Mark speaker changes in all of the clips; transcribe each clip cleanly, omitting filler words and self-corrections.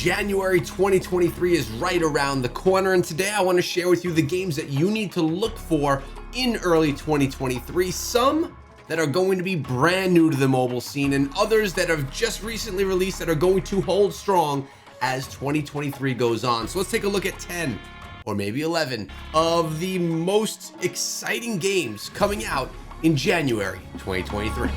Speaker 1: January 2023 is right around the corner, and today I want to share with you the games that you need to look for in early 2023. Some that are going to be brand new to the mobile scene, and others that have just recently released that are going to hold strong as 2023 goes on. So let's take a look at 10 or maybe 11 of the most exciting games coming out in January 2023.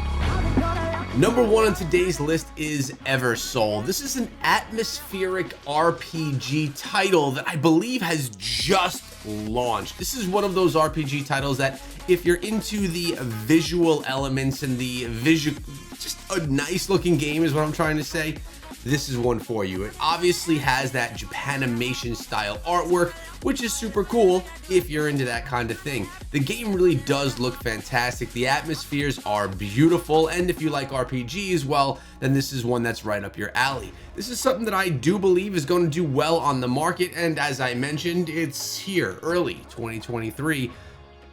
Speaker 1: Number one on today's list is Eversoul. This is an atmospheric RPG title that I believe has just launched. This is one of those RPG titles that if you're into the visual elements and the visual, just a nice looking game is what I'm trying to say, this is one for you. It obviously has that Japanimation style artwork, which is super cool if you're into that kind of thing. The game really does look fantastic. The atmospheres are beautiful, and if you like RPGs, well, then this is one that's right up your alley. This is something that I do believe is going to do well on the market, and as I mentioned, it's here early 2023.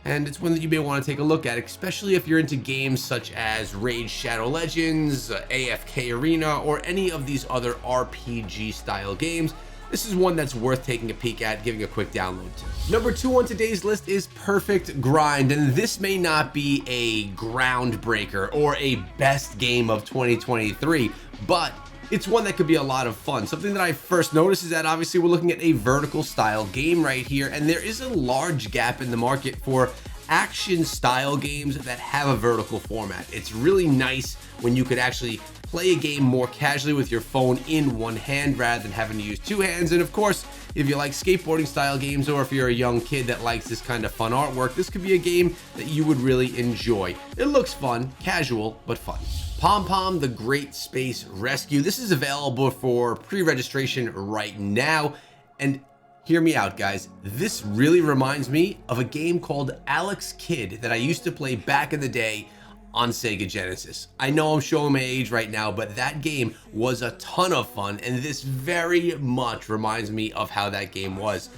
Speaker 1: And it's one that you may want to take a look at, especially if you're into games such as Raid Shadow Legends, AFK Arena, or any of these other RPG style games. This is one that's worth taking a peek at, giving a quick download to. Number two on today's list is Perfect Grind, and this may not be a groundbreaker or a best game of 2023, but it's one that could be a lot of fun. Something that I first noticed is that obviously we're looking at a vertical style game right here, and there is a large gap in the market for action style games that have a vertical format. It's really nice when you could actually play a game more casually with your phone in one hand rather than having to use two hands. And of course, if you like skateboarding style games, or if you're a young kid that likes this kind of fun artwork, this could be a game that you would really enjoy. It looks fun, casual, but fun. Pom Pom: The Great Space Rescue. This is available for pre-registration right now, and hear me out, guys. This really reminds me of a game called Alex Kidd that I used to play back in the day on Sega Genesis. I know I'm showing my age right now, but that game was a ton of fun, and this very much reminds me of how that game was.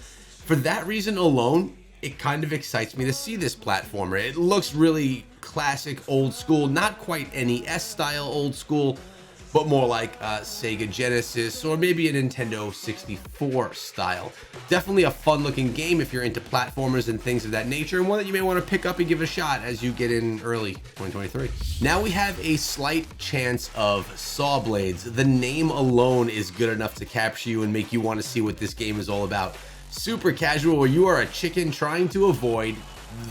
Speaker 1: For that reason alone, it kind of excites me to see this platformer. It looks really classic, old school, not quite NES style old school, but more like Sega Genesis or maybe a Nintendo 64 style. Definitely a fun looking game if you're into platformers and things of that nature, and one that you may want to pick up and give a shot as you get in early 2023. Now we have a slight chance of SAWBLADES. The name alone is good enough to capture you and make you want to see what this game is all about. Super casual, where you are a chicken trying to avoid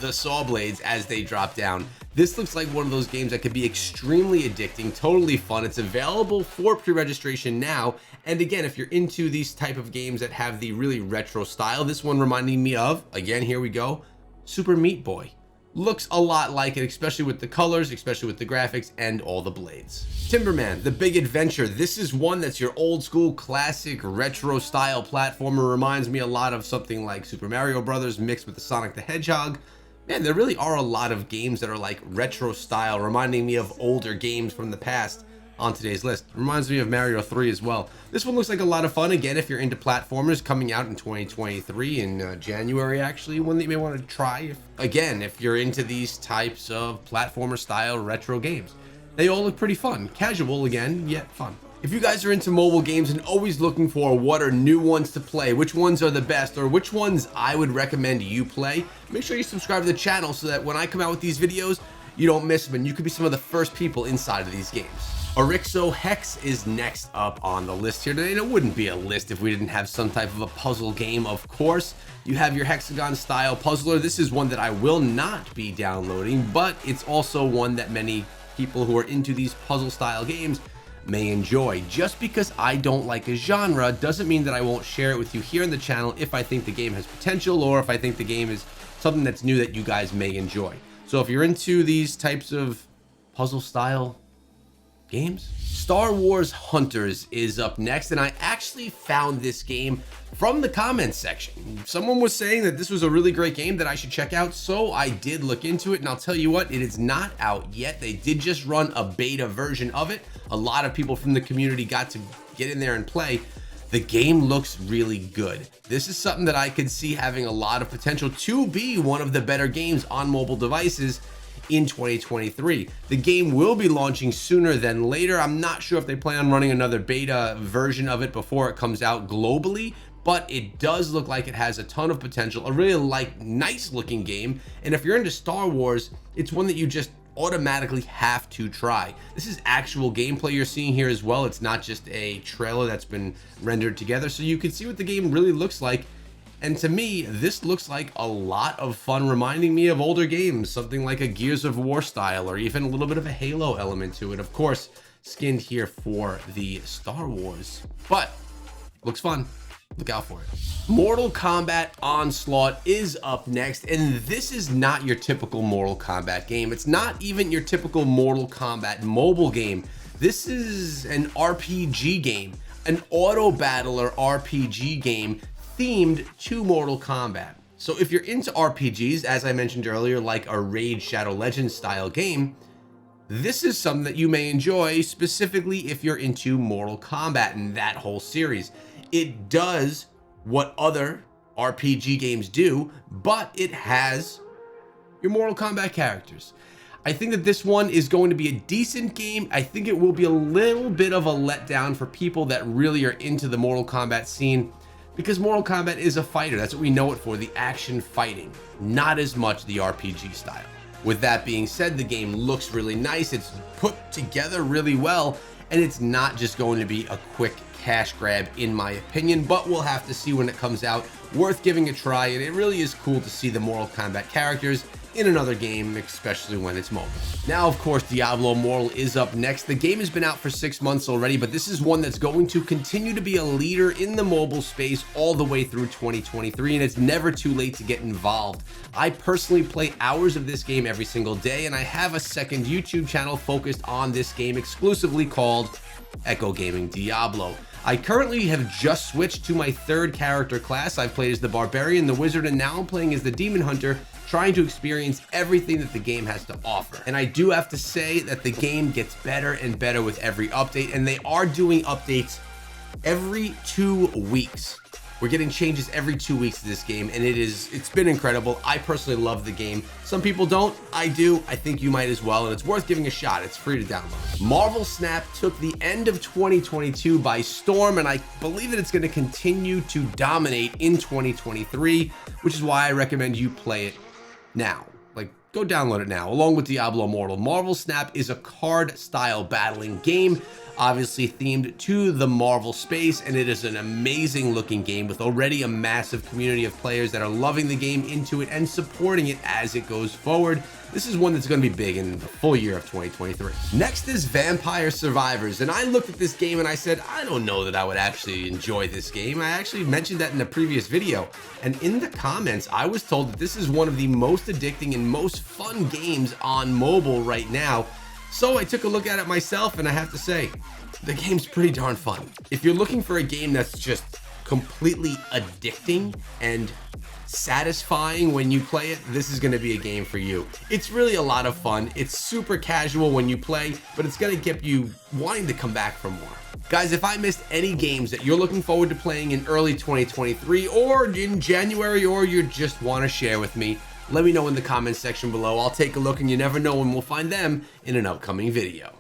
Speaker 1: the SAWBLADES as they drop down. This looks like one of those games that could be extremely addicting, totally fun. It's available for pre-registration now. And again, if you're into these type of games that have the really retro style, this one reminding me of, again, here we go, Super Meat Boy. Looks a lot like it, especially with the colors, especially with the graphics and all the blades. Timberman: The Big Adventure. This is one that's your old school classic retro style platformer. Reminds me a lot of something like Super Mario Brothers mixed with the Sonic the Hedgehog. Man, there really are a lot of games that are like retro style, reminding me of older games from the past on today's list. Reminds me of Mario 3 as well. This one looks like a lot of fun. Again, if you're into platformers, coming out in 2023 in January, actually, one that you may want to try. If you're into these types of platformer style retro games, they all look pretty fun. Casual again, yet fun. If you guys are into mobile games and always looking for what are new ones to play, which ones are the best, or which ones I would recommend you play, make sure you subscribe to the channel so that when I come out with these videos, you don't miss them and you could be some of the first people inside of these games. ORIXO Hex is next up on the list here today, and it wouldn't be a list if we didn't have some type of a puzzle game, of course. You have your hexagon style puzzler. This is one that I will not be downloading, but it's also one that many people who are into these puzzle style games may enjoy. Just because I don't like a genre doesn't mean that I won't share it with you here on the channel if I think the game has potential, or if I think the game is something that's new that you guys may enjoy. So if you're into these types of puzzle style games, Star Wars Hunters is up next, and I actually found this game from the comments section. Someone was saying that this was a really great game that I should check out, so I did look into it, and I'll tell you what, it is not out yet. They did just run a beta version of it. A lot of people from the community got to get in there and play. The game looks really good. This is something that I could see having a lot of potential to be one of the better games on mobile devices in 2023. The game will be launching sooner than later. I'm not sure if they plan on running another beta version of it before it comes out globally, but it does look like it has a ton of potential, a really nice looking game. And if you're into Star Wars, it's one that you just automatically have to try. This is actual gameplay you're seeing here as well. It's not just a trailer that's been rendered together, so you can see what the game really looks like. And to me, this looks like a lot of fun, reminding me of older games, something like a Gears of War style, or even a little bit of a Halo element to it. Of course, skinned here for the Star Wars, but looks fun. Look out for it. Mortal Kombat Onslaught is up next, and this is not your typical Mortal Kombat game. It's not even your typical Mortal Kombat mobile game. This is an RPG game, an auto battler RPG game themed to Mortal Kombat. So if you're into RPGs, as I mentioned earlier, like a Raid Shadow Legends style game, this is something that you may enjoy, specifically if you're into Mortal Kombat and that whole series. It does what other RPG games do, but it has your Mortal Kombat characters. I think that this one is going to be a decent game. I think it will be a little bit of a letdown for people that really are into the Mortal Kombat scene, because Mortal Kombat is a fighter. That's what we know it for, the action fighting, not as much the RPG style. With that being said, the game looks really nice. It's put together really well, and it's not just going to be a quick cash grab in my opinion, but we'll have to see when it comes out. Worth giving a try, and it really is cool to see the Mortal Kombat characters in another game, especially when it's mobile. Now, of course, Diablo Immortal is up next. The game has been out for 6 months already, but this is one that's going to continue to be a leader in the mobile space all the way through 2023, and it's never too late to get involved. I personally play hours of this game every single day, and I have a second YouTube channel focused on this game exclusively called Echo Gaming Diablo. I currently have just switched to my third character class. I've played as the Barbarian, the Wizard, and now I'm playing as the Demon Hunter, trying to experience everything that the game has to offer. And I do have to say that the game gets better and better with every update, and they are doing updates every 2 weeks. We're getting changes every 2 weeks to this game, and it's been incredible. I personally love the game. Some people don't. I do. I think you might as well, and it's worth giving a shot. It's free to download. Marvel Snap took the end of 2022 by storm, and I believe that it's going to continue to dominate in 2023, which is why I recommend you play it now. Go download it now, along with Diablo Immortal. Marvel Snap is a card-style battling game, obviously themed to the Marvel space, and it is an amazing looking game with already a massive community of players that are loving the game into it and supporting it as it goes forward. This is one that's going to be big in the full year of 2023. Next is Vampire Survivors, and I looked at this game and I said, I don't know that I would actually enjoy this game. I actually mentioned that in a previous video, and in the comments I was told that this is one of the most addicting and most fun games on mobile right now. So I took a look at it myself, and I have to say, the game's pretty darn fun. If you're looking for a game that's just completely addicting and satisfying when you play it, this is going to be a game for you. It's really a lot of fun. It's super casual when you play, but it's going to get you wanting to come back for more. Guys, if I missed any games that you're looking forward to playing in early 2023 or in January, or you just want to share with me, let me know in the comments section below. I'll take a look, and you never know when we'll find them in an upcoming video.